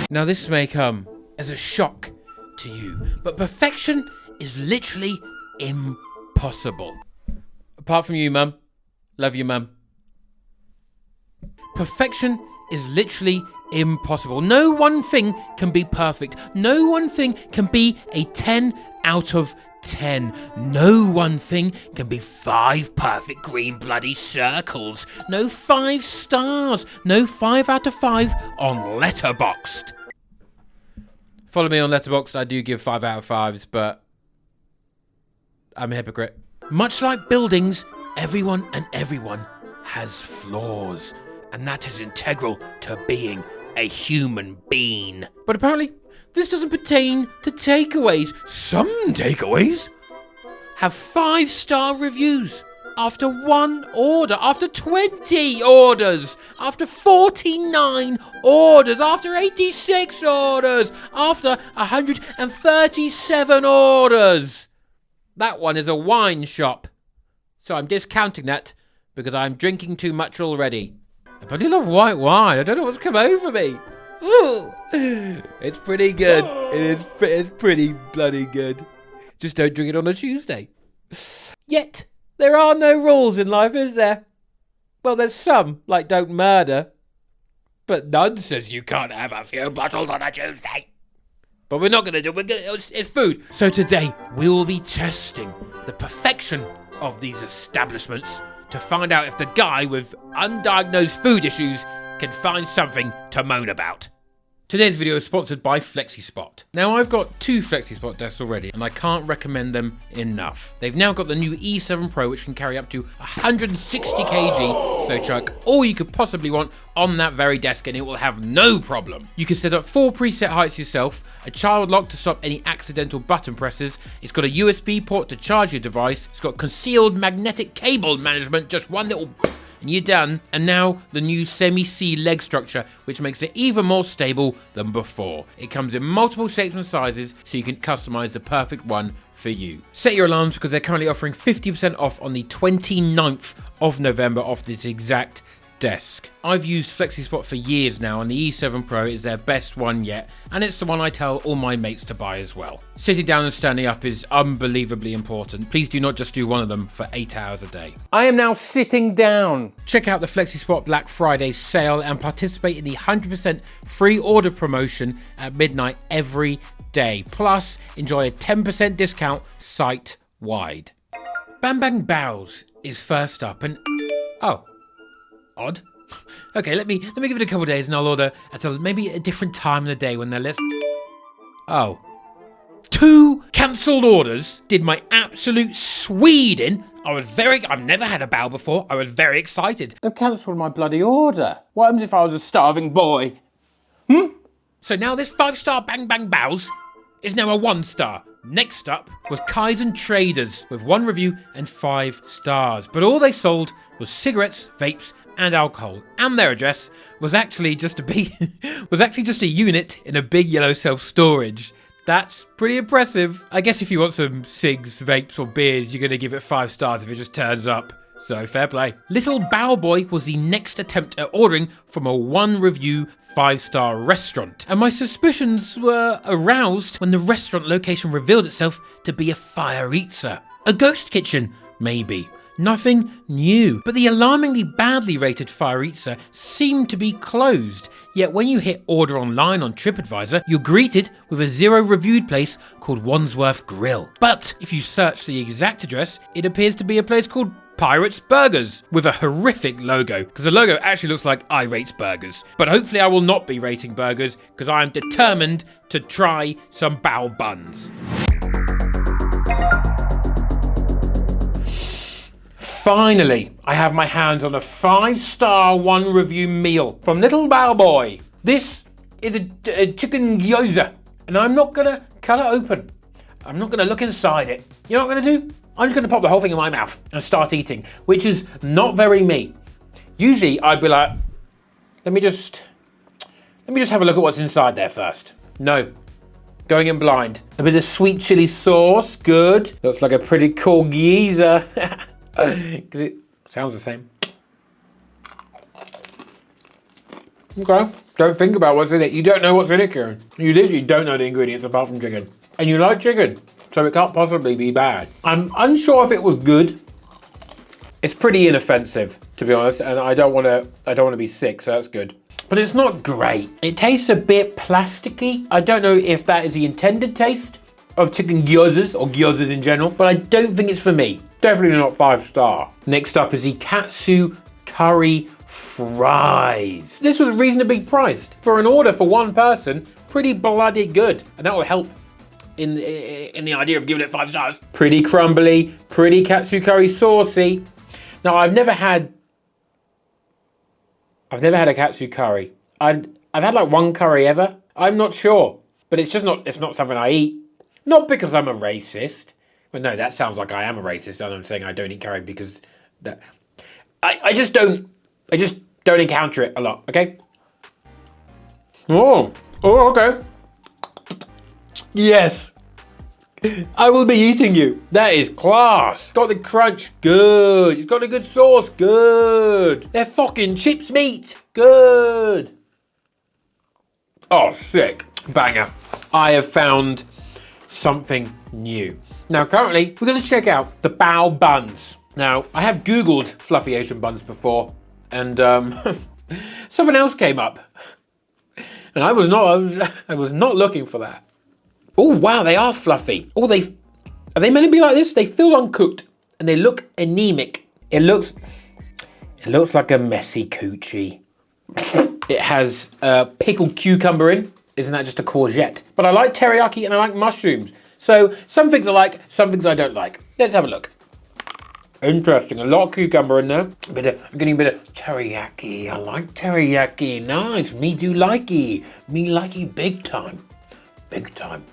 Now this may come as a shock to you, but perfection is literally impossible. Apart from you, Mum. Love you, Mum. Perfection is literally impossible. No one thing can be perfect. No one thing can be a 10 out of 10. No one thing can be 5 perfect green bloody circles. No 5 stars. No 5 out of 5 on Letterboxd. Follow me on Letterboxd. I do give 5 out of 5s, but I'm a hypocrite. Much like buildings, everyone has flaws, and that is integral to being a human being. But apparently, this doesn't pertain to takeaways. Some takeaways have 5-star reviews after 1 order, after 20 orders, after 49 orders, after 86 orders, after 137 orders. That one is a wine shop, so I'm discounting that because I'm drinking too much already. I bloody love white wine. I don't know what's come over me. Ooh. It's pretty good. It's pretty bloody good. Just don't drink it on a Tuesday. Yet, there are no rules in life, is there? Well, there's some, like don't murder. But none says you can't have a few bottles on a Tuesday. But we're not going to do it. It's food. So today, we will be testing the perfection of these establishments to find out if the guy with undiagnosed food issues can find something to moan about. Today's video is sponsored by FlexiSpot. Now I've got 2 FlexiSpot desks already and I can't recommend them enough. They've now got the new E7 Pro which can carry up to 160 kg, so chuck all you could possibly want on that very desk and it will have no problem. You can set up 4 preset heights yourself, a child lock to stop any accidental button presses, it's got a USB port to charge your device, it's got concealed magnetic cable management, just one little and you're done. And now the new semi-C leg structure, which makes it even more stable than before. It comes in multiple shapes and sizes, so you can customize the perfect one for you. Set your alarms because they're currently offering 50% off on the 29th of November off this exact desk. I've used FlexiSpot for years now and the E7 Pro is their best one yet, and it's the one I tell all my mates to buy as well. Sitting down and standing up is unbelievably important. Please do not just do one of them for 8 hours a day. I am now sitting down. Check out the FlexiSpot Black Friday sale and participate in the 100% free order promotion at midnight every day. Plus, enjoy a 10% discount site-wide. Bang Bang Bows is first up and... oh. Odd. Okay, let me give it a couple of days and I'll order at maybe a different time of the day when they're less... oh. 2 cancelled orders did my absolute Sweden. I've never had a bow before. I was very excited. They've cancelled my bloody order. What happens if I was a starving boy? So now this 5-star Bang Bang Bows is now a 1-star. Next up was Kaisen Traders with 1 review and 5 stars. But all they sold was cigarettes, vapes, and alcohol, and their address was actually just a unit in a big yellow self-storage. That's pretty impressive. I guess if you want some cigs, vapes, or beers, you're gonna give it 5 stars if it just turns up. So fair play. Little Bow Booy was the next attempt at ordering from a 1 review 5-star restaurant, and my suspicions were aroused when the restaurant location revealed itself to be a fire eater. A ghost kitchen, maybe. Nothing new, but the alarmingly badly rated Fire Eater seemed to be closed, yet when you hit order online on TripAdvisor, you're greeted with a 0 reviewed place called Wandsworth Grill. But if you search the exact address, it appears to be a place called Pirates Burgers, with a horrific logo, because the logo actually looks like I rate burgers. But hopefully I will not be rating burgers, because I am determined to try some bao buns. Finally, I have my hands on a 5-star 1 review meal from Little Bow Booy. This is a chicken gyoza, and I'm not gonna cut it open. I'm not gonna look inside it. You know what I'm gonna do? I'm just gonna pop the whole thing in my mouth and start eating, which is not very me. Usually I'd be like, let me just have a look at what's inside there first. No, going in blind. A bit of sweet chili sauce, good. Looks like a pretty cool gyoza. Because it sounds the same. Okay. Don't think about what's in it. You don't know what's in it, Ciarán. You literally don't know the ingredients apart from chicken. And you like chicken, so it can't possibly be bad. I'm unsure if it was good. It's pretty inoffensive, to be honest, and I don't want to be sick, so that's good. But it's not great. It tastes a bit plasticky. I don't know if that is the intended taste of chicken gyozas or gyozas in general, but I don't think it's for me. Definitely not 5-star. Next up is the katsu curry fries. This was reasonably priced. For an order for one person, pretty bloody good. And that will help in the idea of giving it 5 stars. Pretty crumbly, pretty katsu curry saucy. Now I've never had a katsu curry. I've had like one curry ever. I'm not sure, but it's not something I eat. Not because I'm a racist. But no, that sounds like I am a racist, and I'm saying I don't eat curry because that I just don't encounter it a lot, okay? Oh, okay. Yes. I will be eating you. That is class. Got the crunch, good. It's got a good sauce, good. They're fucking chips meat, good. Oh, sick. Banger. I have found something new. Now, currently, we're going to check out the Bao buns. Now, I have Googled fluffy Asian buns before, and something else came up. And I was not looking for that. Oh, wow, they are fluffy. Oh, are they meant to be like this? They feel uncooked and they look anemic. It looks like a messy coochie. It has pickled cucumber in. Isn't that just a courgette? But I like teriyaki and I like mushrooms. So some things I like, some things I don't like. Let's have a look. Interesting, a lot of cucumber in there. I'm getting a bit of teriyaki. I like teriyaki. Nice, me do likey. Me likey big time. Big time.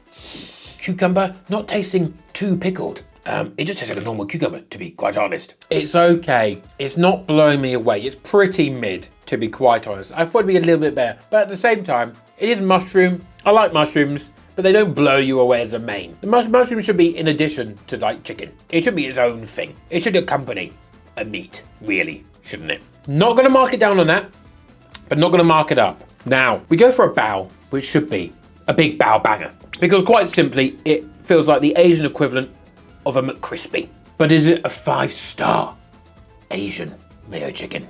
Cucumber, not tasting too pickled. It just tastes like a normal cucumber, to be quite honest. It's okay. It's not blowing me away. It's pretty mid, to be quite honest. I thought it'd be a little bit better. But at the same time, it is mushroom. I like mushrooms, but they don't blow you away as a main. The mushroom should be in addition to like chicken. It should be its own thing. It should accompany a meat, really, shouldn't it? Not gonna mark it down on that, but not gonna mark it up. Now, we go for a bao, which should be a big bao banger. Because quite simply, it feels like the Asian equivalent of a McCrispy. But is it a 5-star Asian mayo chicken?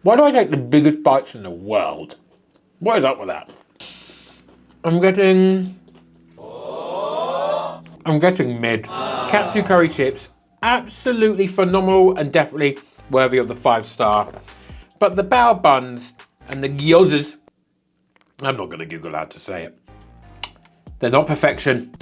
Why do I take the biggest bites in the world? What is up with that? I'm getting mid. Katsu curry chips, absolutely phenomenal and definitely worthy of the 5-star. But the bao buns and the gyozas, I'm not going to Google how to say it. They're not perfection.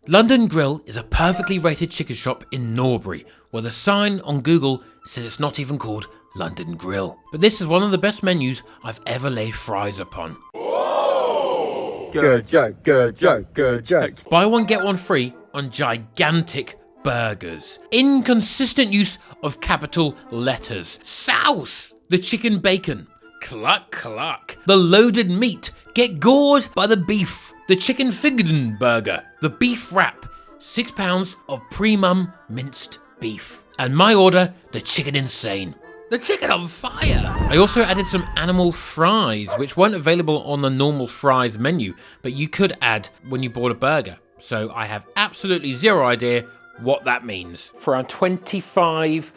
London Grill is a perfectly rated chicken shop in Norbury, where the sign on Google says it's not even called London Grill. But this is one of the best menus I've ever laid fries upon. Whoa. Good joke, good joke, good joke. Buy one, get one free on gigantic burgers. Inconsistent use of capital letters. Sauce! The chicken bacon. Cluck, cluck. The loaded meat. Get gored by the beef. The chicken figurine burger. The beef wrap. £6 of premium minced beef. And my order, the chicken insane. The chicken on fire! I also added some animal fries, which weren't available on the normal fries menu, but you could add when you bought a burger. So I have absolutely zero idea what that means. For around £25,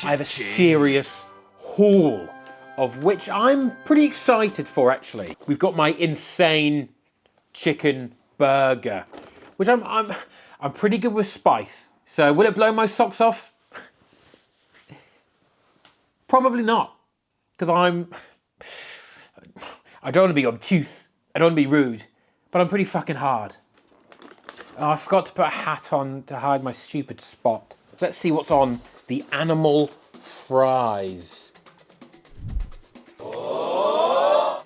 I have a serious haul, of which I'm pretty excited for, actually. We've got my insane chicken burger, which I'm pretty good with spice. So will it blow my socks off? Probably not, because I don't want to be obtuse, I don't want to be rude, but I'm pretty fucking hard. Oh, I forgot to put a hat on to hide my stupid spot. So let's see what's on the animal fries. What?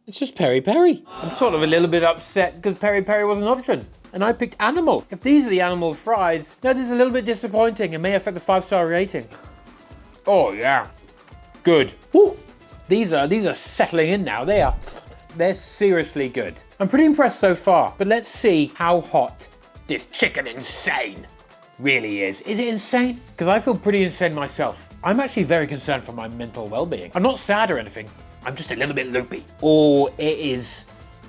It's just peri-peri. I'm sort of a little bit upset because peri-peri was an option. And I picked animal. If these are the animal fries, that is a little bit disappointing and may affect the 5-star rating. Oh yeah, good. Woo. These are settling in now. They're seriously good. I'm pretty impressed so far, but let's see how hot this chicken insane Really is. Is it insane? Because I feel pretty insane myself. I'm actually very concerned for my mental well-being. I'm not sad or anything. I'm just a little bit loopy. Oh, it is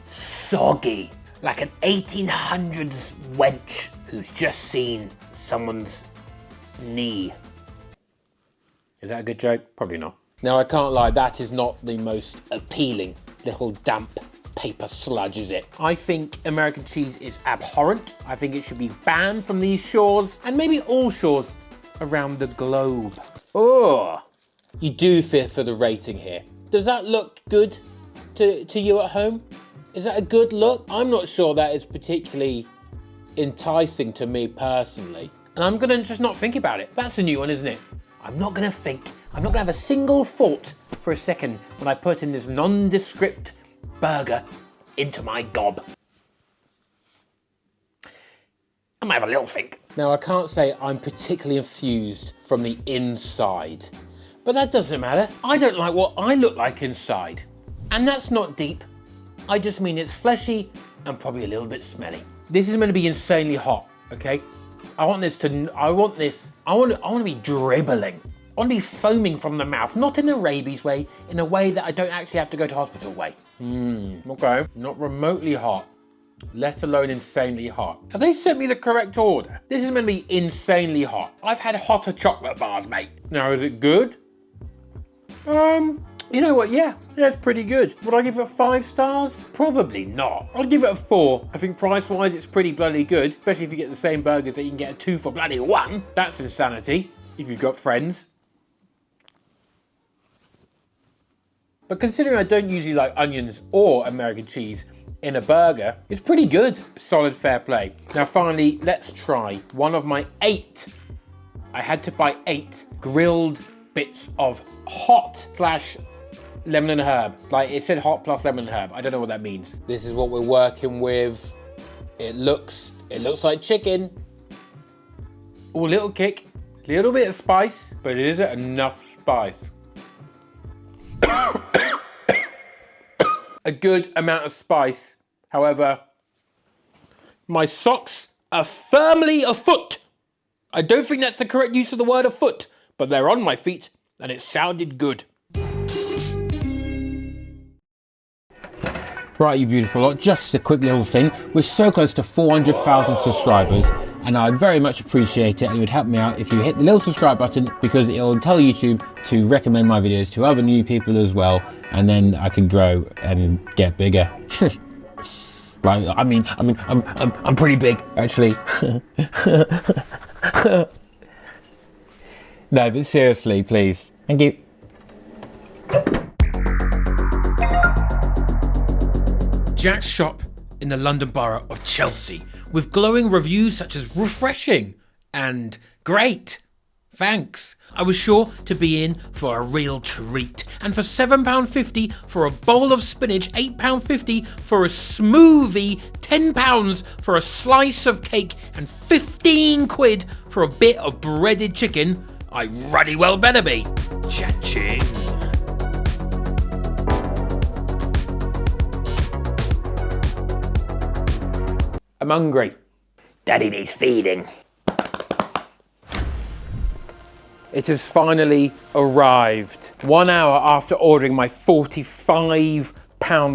soggy. Like an 1800s wench who's just seen someone's knee. Is that a good joke? Probably not. Now, I can't lie, that is not the most appealing little damp paper sludge, is it? I think American cheese is abhorrent. I think it should be banned from these shores and maybe all shores around the globe. Oh, you do fear for the rating here. Does that look good to you at home? Is that a good look? I'm not sure that is particularly enticing to me personally. And I'm gonna just not think about it. That's a new one, isn't it? I'm not gonna think. I'm not gonna have a single thought for a second when I put in this nondescript burger into my gob. I might have a little think. Now, I can't say I'm particularly infused from the inside, but that doesn't matter. I don't like what I look like inside. And that's not deep. I just mean it's fleshy and probably a little bit smelly. This is gonna be insanely hot, okay? I want to be dribbling. I want to be foaming from the mouth, not in a rabies way, in a way that I don't actually have to go to hospital way. Okay, not remotely hot, let alone insanely hot. Have they sent me the correct order? This is going to be insanely hot. I've had hotter chocolate bars, mate. Now, is it good? You know what, yeah, that's pretty good. Would I give it 5 stars? Probably not. I'll give it a 4. I think price-wise, it's pretty bloody good, especially if you get the same burgers that you can get a 2 for bloody 1. That's insanity, if you've got friends. But considering I don't usually like onions or American cheese in a burger, it's pretty good. Solid, fair play. Now finally, let's try one of my 8. I had to buy 8 grilled bits of hot / lemon and herb. Like it said hot plus lemon and herb. I don't know what that means. This is what we're working with. It looks like chicken. Oh, a little kick, little bit of spice, but it isn't enough spice. A good amount of spice. However, my socks are firmly afoot. I don't think that's the correct use of the word afoot, but they're on my feet and it sounded good. Right, you beautiful lot, just a quick little thing. We're so close to 400,000 subscribers and I'd very much appreciate it, and it would help me out if you hit the little subscribe button, because it'll tell YouTube to recommend my videos to other new people as well, and then I can grow and get bigger. Right, I'm pretty big, actually. No, but seriously, please. Thank you. Jack's shop in the London borough of Chelsea, with glowing reviews such as refreshing and great. Thanks. I was sure to be in for a real treat. And for £7.50 for a bowl of spinach, £8.50 for a smoothie, £10 for a slice of cake, and 15 quid for a bit of breaded chicken, I ruddy well better be. Cha-ching. I'm hungry. Daddy needs feeding. It has finally arrived. 1 hour after ordering my £45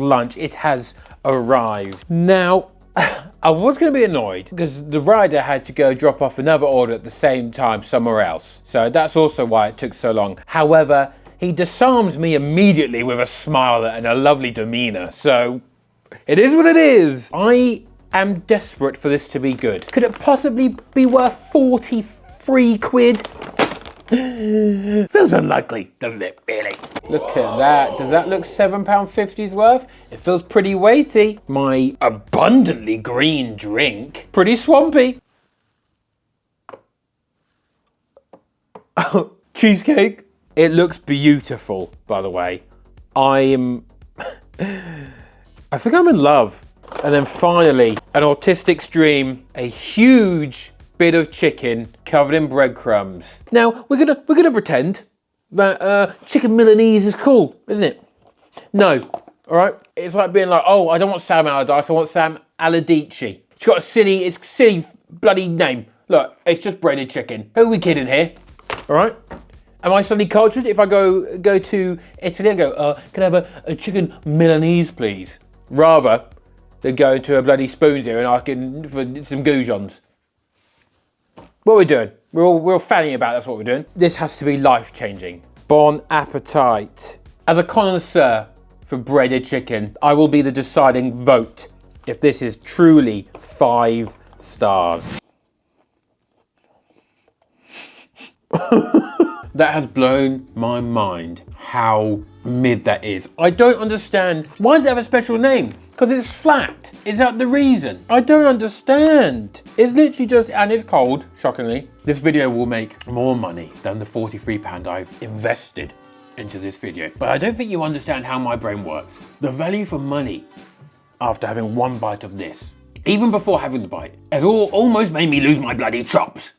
lunch, it has arrived. Now, I was going to be annoyed because the rider had to go drop off another order at the same time somewhere else. So that's also why it took so long. However, he disarmed me immediately with a smile and a lovely demeanor. So it is what it is. I'm desperate for this to be good. Could it possibly be worth 43 quid? Feels unlikely, doesn't it, really? Look at that. Does that look £7.50's worth? It feels pretty weighty. My abundantly green drink. Pretty swampy. Oh, cheesecake. It looks beautiful, by the way. I think I'm in love. And then finally, an autistic's dream, a huge bit of chicken covered in breadcrumbs. Now, we're gonna pretend that chicken Milanese is cool, isn't it? No, all right? It's like being like, oh, I don't want Sam Allardyce, I want Sam Allardyce. It's got a silly bloody name. Look, it's just breaded chicken. Who are we kidding here? All right? Am I suddenly cultured if I go to Italy and go, can I have a chicken Milanese, please? Rather than going to a bloody Spoons here and asking for some goujons. What are we doing? We're all fanning about, that's what we're doing. This has to be life-changing. Bon appetit. As a connoisseur for breaded chicken, I will be the deciding vote if this is truly 5 stars. That has blown my mind how mid that is. I don't understand. Why does it have a special name? Because it's flat. Is that the reason? I don't understand. It's literally just, and it's cold, shockingly. This video will make more money than the £43 I've invested into this video. But I don't think you understand how my brain works. The value for money after having one bite of this, even before having the bite, has almost made me lose my bloody chops.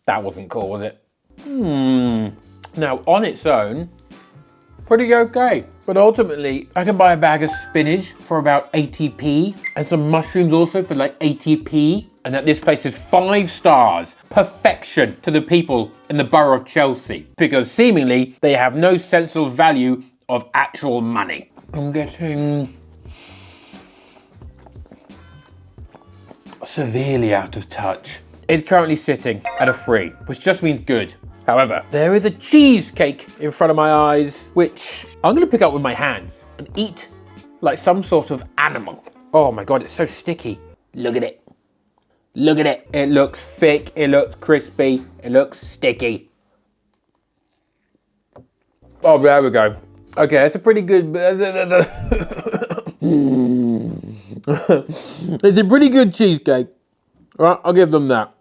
That wasn't cool, was it? Now, on its own, pretty okay. But ultimately, I can buy a bag of spinach for about 80p and some mushrooms also for like 80p. And that this place is 5 stars. Perfection to the people in the borough of Chelsea. Because seemingly, they have no sense of value of actual money. I'm getting severely out of touch. It's currently sitting at a 3, which just means good. However, there is a cheesecake in front of my eyes, which I'm gonna pick up with my hands and eat like some sort of animal. Oh my God, it's so sticky. Look at it. Look at it. It looks thick, it looks crispy, it looks sticky. Oh, there we go. Okay, that's a pretty good... It's a pretty good cheesecake. All right, I'll give them that.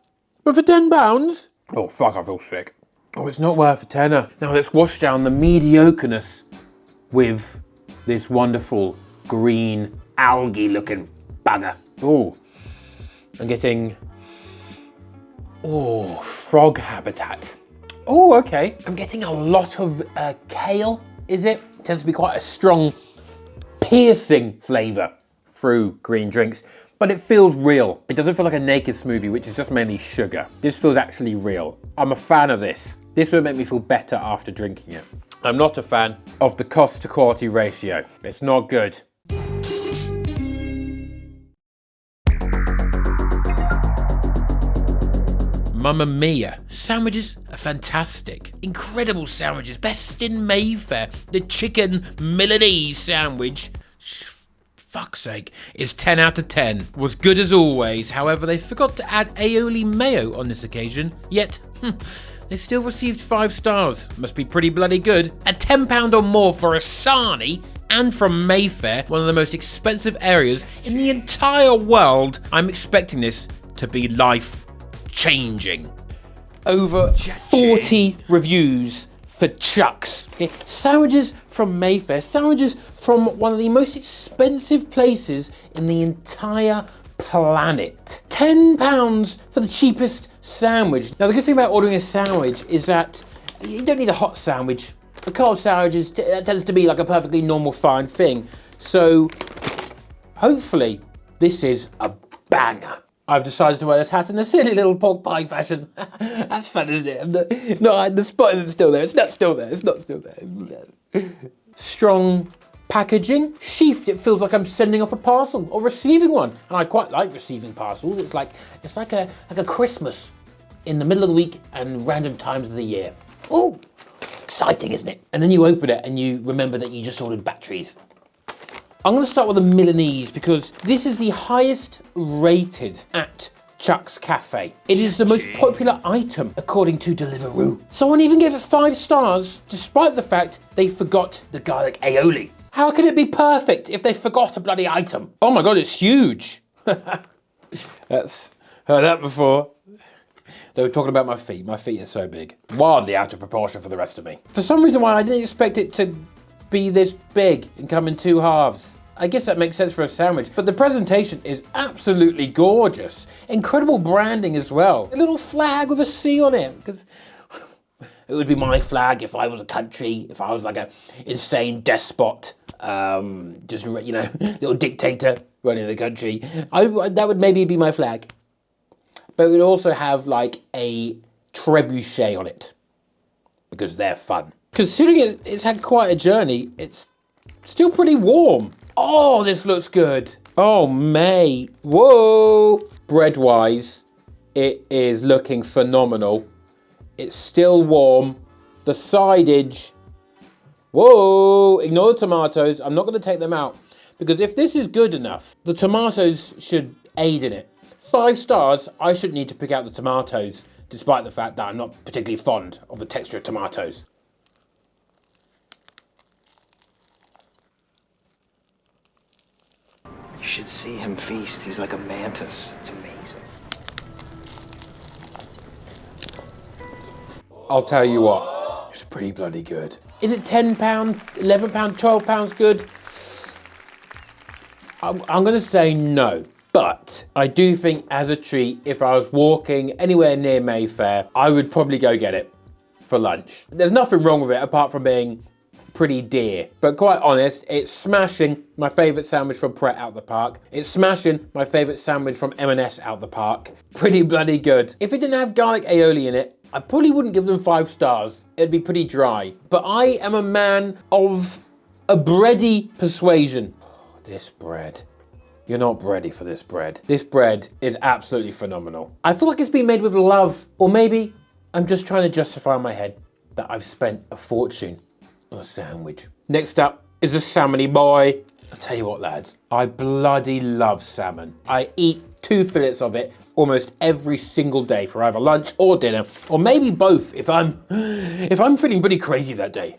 But for £10, oh fuck, I feel sick. Oh, it's not worth a tenner. Now let's wash down the mediocreness with this wonderful green algae looking bugger. Oh, I'm getting, oh, frog habitat. Oh, okay. I'm getting a lot of kale, is it? It tends to be quite a strong, piercing flavour through green drinks. But it feels real. It doesn't feel like a naked smoothie, which is just mainly sugar. This feels actually real. I'm a fan of this. This will make me feel better after drinking it. I'm not a fan of the cost to quality ratio. It's not good. Mamma mia, sandwiches are fantastic. Incredible sandwiches, best in Mayfair. The chicken Milanese sandwich, fuck's sake, is 10 out of 10. Was good as always, however they forgot to add aioli mayo on this occasion, yet they still received 5 stars. Must be pretty bloody good. At £10 or more for a sarnie, and from Mayfair, one of the most expensive areas in the entire world, I'm expecting this to be life-changing. Over 40 reviews for Chucks. Okay. Sandwiches from Mayfair, sandwiches from one of the most expensive places in the entire planet. £10 for the cheapest sandwich. Now the good thing about ordering a sandwich is that you don't need a hot sandwich. A cold sandwich tends to be like a perfectly normal fine thing. So hopefully this is a banger. I've decided to wear this hat in a silly little pork pie fashion. That's fun, isn't it? No, the spot isn't still there. It's not still there. It's not still there. Strong packaging. Sheathed, it feels like I'm sending off a parcel or receiving one. And I quite like receiving parcels. It's like a Christmas in the middle of the week and random times of the year. Oh, exciting, isn't it? And then you open it and you remember that you just ordered batteries. I'm going to start with the Milanese because this is the highest rated at Chuck's Cafe. It is the most popular item according to Deliveroo. Someone even gave it 5 stars despite the fact they forgot the garlic aioli. How can it be perfect if they forgot a bloody item? Oh my God, it's huge. That's heard that before. They were talking about my feet. My feet are so big. Wildly out of proportion for the rest of me. For some reason why I didn't expect it to be this big and come in 2 halves. I guess that makes sense for a sandwich, but the presentation is absolutely gorgeous. Incredible branding as well. A little flag with a C on it, because It would be my flag if I was a country, if I was like a insane despot, just, you know, little dictator running the country. That would maybe be my flag. But it would also have like a trebuchet on it, because they're fun. Considering it's had quite a journey, it's still pretty warm. Oh, this looks good. Oh, mate. Whoa. Bread-wise, it is looking phenomenal. It's still warm. The sidage. Whoa. Ignore the tomatoes. I'm not going to take them out, because if this is good enough, the tomatoes should aid in it. 5 stars, I shouldn't need to pick out the tomatoes, despite the fact that I'm not particularly fond of the texture of tomatoes. You should see him feast. He's like a mantis. It's amazing. I'll tell you what, it's pretty bloody good. Is it £10, £11, £12 good? I'm going to say no. But I do think as a treat, if I was walking anywhere near Mayfair, I would probably go get it for lunch. There's nothing wrong with it apart from being pretty dear. But quite honest, it's smashing my favourite sandwich from Pret out the park. It's smashing my favourite sandwich from M&S out the park. Pretty bloody good. If it didn't have garlic aioli in it, I probably wouldn't give them 5 stars. It'd be pretty dry. But I am a man of a bready persuasion. Oh, this bread. You're not ready for this bread. This bread is absolutely phenomenal. I feel like it's been made with love, or maybe I'm just trying to justify in my head that I've spent a fortune on a sandwich. Next up is a salmony boy. I'll tell you what, lads, I bloody love salmon. I eat 2 fillets of it almost every single day for either lunch or dinner, or maybe both if I'm feeling pretty crazy that day.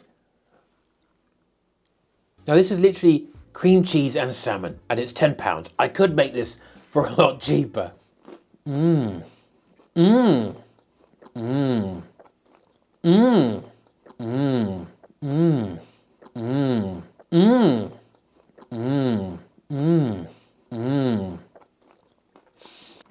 Now this is literally cream cheese and salmon, and it's £10. I could make this for a lot cheaper. Mmm. Mmm. Mmm. Mmm. Mmm. Mmm. Mmm. Mmm. Mmm. Mmm. Mmm.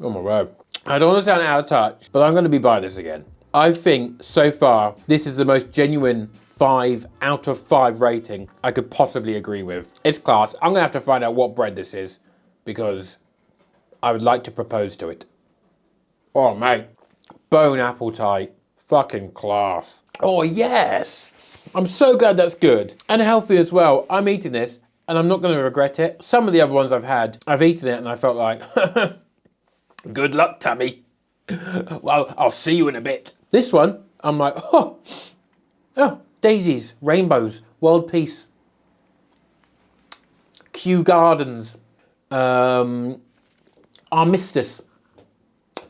Oh my word. I don't want to sound out of touch, but I'm going to be buying this again. I think so far this is the most genuine 5 out of 5 rating I could possibly agree with. It's class. I'm gonna have to find out what bread this is, because I would like to propose to it. Oh mate, bone apple tart, fucking class. Oh yes, I'm so glad that's good and healthy as well. I'm eating this and I'm not gonna regret it. Some of the other ones I've had, I've eaten it and I felt like, good luck, Tammy. Well, I'll see you in a bit. This one, I'm like, oh, daisies, rainbows, world peace, Kew Gardens, Armistice.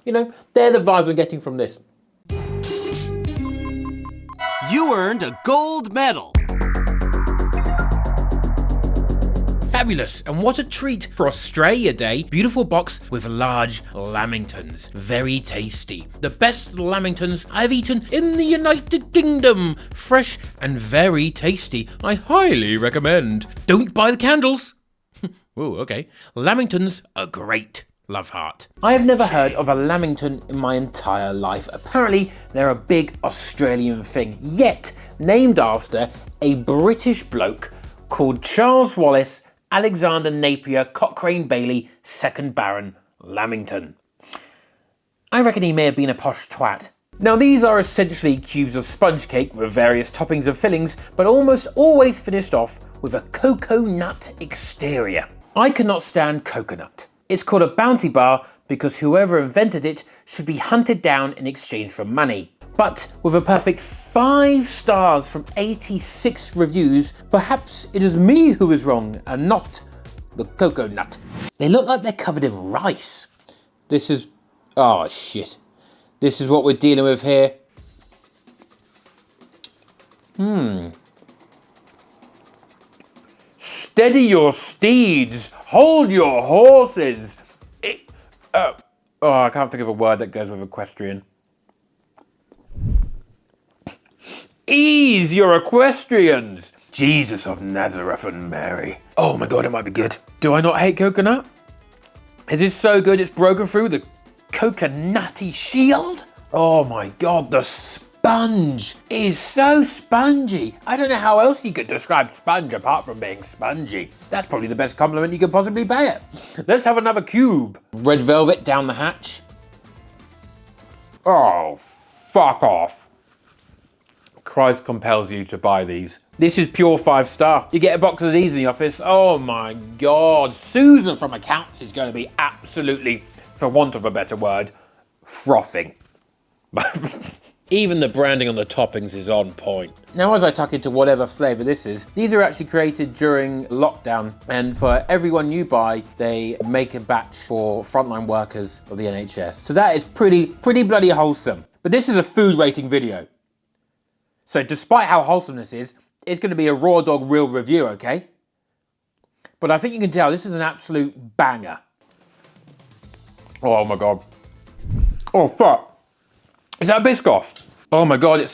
You know, they're the vibes I'm getting from this. You earned a gold medal. Fabulous, and what a treat for Australia Day. Beautiful box with large lamingtons. Very tasty. The best lamingtons I've eaten in the United Kingdom. Fresh and very tasty. I highly recommend. Don't buy the candles. Oh, okay. Lamingtons are great. Love heart. I have never heard of a lamington in my entire life. Apparently, they're a big Australian thing, yet named after a British bloke called Charles Wallace Alexander Napier Cochrane Bailey, 2nd Baron Lamington. I reckon he may have been a posh twat. Now these are essentially cubes of sponge cake with various toppings and fillings, but almost always finished off with a cocoa nut exterior. I cannot stand coconut. It's called a bounty bar because whoever invented it should be hunted down in exchange for money. But with a perfect 5 stars from 86 reviews, perhaps it is me who is wrong and not the cocoa nut. They look like they're covered in rice. This is, oh shit. This is what we're dealing with here. Steady your steeds, hold your horses. Oh, I can't think of a word that goes with equestrian. Ease your equestrians! Jesus of Nazareth and Mary. Oh my god, it might be good. Do I not hate coconut? Is this so good it's broken through the coconutty shield? Oh my god, the sponge. It is so spongy. I don't know how else you could describe sponge apart from being spongy. That's probably the best compliment you could possibly pay it. Let's have another cube. Red velvet down the hatch. Oh, fuck off. Christ compels you to buy these. This is pure 5-star. You get a box of these in the office. Oh my God. Susan from accounts is going to be absolutely, for want of a better word, frothing. Even the branding on the toppings is on point. Now, as I tuck into whatever flavour this is, these are actually created during lockdown, and for everyone you buy, they make a batch for frontline workers of the NHS. So that is pretty bloody wholesome. But this is a food rating video. So despite how wholesome this is, it's going to be a raw dog real review, okay? But I think you can tell this is an absolute banger. Oh my God. Oh fuck. Is that Biscoff? Oh my God, it's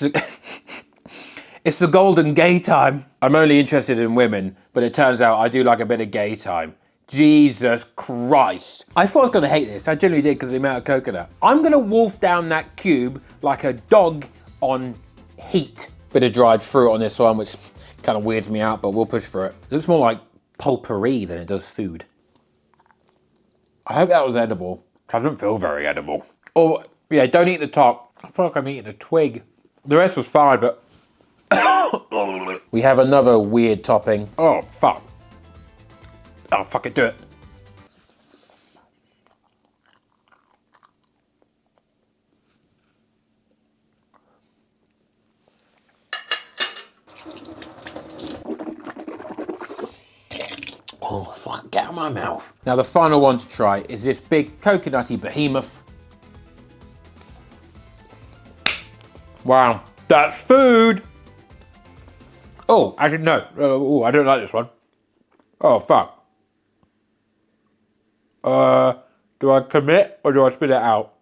the golden gay time. I'm only interested in women, but it turns out I do like a bit of gay time. Jesus Christ. I thought I was going to hate this. I genuinely did because of the amount of coconut. I'm going to wolf down that cube like a dog on heat. Bit of dried fruit on this one, which kind of weirds me out, but we'll push for it. It looks more like potpourri than it does food. I hope that was edible. It doesn't feel very edible. Oh, yeah, don't eat the top. I feel like I'm eating a twig. The rest was fine, but... We have another weird topping. Oh, fuck. Oh, fuck it, do it. Oh, fuck, get out of my mouth. Now, the final one to try is this big coconutty behemoth. Wow, that's food. Oh, I didn't know. Oh, I don't like this one. Oh, fuck. Do I commit or do I spit it out?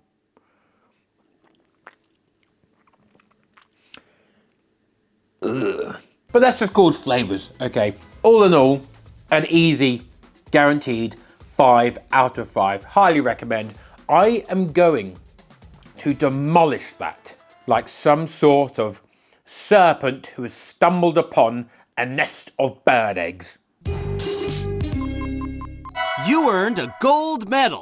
Ugh. But that's just called flavors, okay? All in all, an easy, guaranteed 5 out of 5. Highly recommend. I am going to demolish that like some sort of serpent who has stumbled upon a nest of bird eggs. You earned a gold medal.